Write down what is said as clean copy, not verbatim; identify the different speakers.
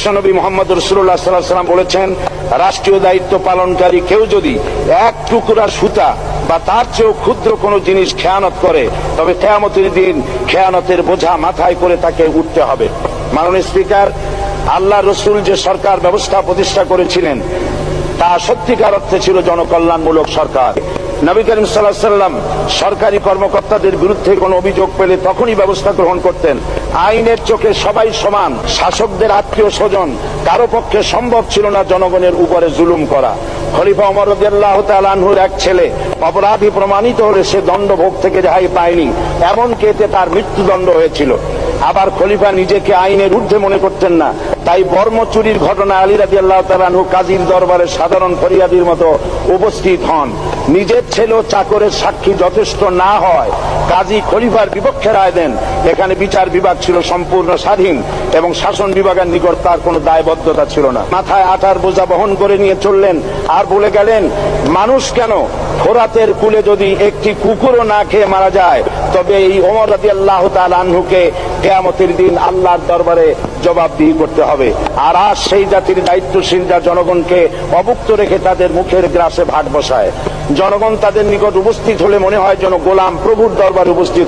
Speaker 1: বিশ্বনবী মুহাম্মদ রাসূলুল্লাহ সাল্লাল্লাহু আলাইহি ওয়াসাল্লাম বলেছেন, রাষ্ট্রীয় দায়িত্ব পালনকারী কেউ যদি এক টুকরা সুতা বা তার চেয়েও ক্ষুদ্র কোনো জিনিস খেয়ানত করে, তবে কিয়ামতের দিন খেয়ানতের বোঝা মাথায় করে তাকে উঠতে হবে। মাননীয় স্পিকার, আল্লাহ রসুল যে সরকার ব্যবস্থা প্রতিষ্ঠা করেছিলেন তা সত্যিকার অর্থে ছিল জনকল্যাণমূলক সরকার। নবী করিম সাল্লাল্লাহু আলাইহি ওয়াসাল্লাম সরকারি কর্মকর্তাদের বিরুদ্ধে কোনো অভিযোগ পেলে তখনই ব্যবস্থা গ্রহণ করতেন। আইনের চোখে সবাই সমান। শাসকদের আত্মীয় স্বজন কারো পক্ষে সম্ভব ছিল না জনগণের উপরে জুলুম করা। খলিফা ওমর রাদিয়াল্লাহু তাআলা আনহুর এক ছেলে অপরাধী প্রমাণিত হলে সে দণ্ডভোগ থেকে রেহাই পায়নি, এমনকি এতে তার মৃত্যুদণ্ড হয়েছিল। আবার খলিফা নিজেকে আইনের ঊর্ধ্বে মনে করতেন না, তাই বর্ম চুরির ঘটনা আলী রাদিয়াল্লাহু তাআলা আনহু কাজীর দরবারে সাধারণ ফরিয়াদির মতো উপস্থিত হন। নিজের ছেলে ও চাকরের সাক্ষী যথেষ্ট না হয় কাজী খলিফার বিপক্ষে রায় দেন। এখানে বিচার বিভাগ ছিল সম্পূর্ণ স্বাধীন এবং শাসন বিভাগের নিকট তার কোনো দায়বদ্ধতা ছিল না। মাথায় আটার বোঝা বহন করে নিয়ে চললেন আর বলে গেলেন, মানুষ কেন, ফোরাতের কূলে যদি একটি কুকুরও না খেয়ে মারা যায়, তবে এই ওমর রাদিয়াল্লাহু তাআলা আনহুকে কিয়ামতের দিন আল্লাহর দরবারে জবাবদিহি করতে হবে। আর আজ সেই জাতির দায়িত্বশীল যা জনগণকে অভুক্ত রেখে তাদের মুখের গ্রাসে ভাগ বসায়। জনগণ তাদের নিকট উপস্থিত হলে মনে হয় যেন গোলাম প্রভুর দরবারে উপস্থিত।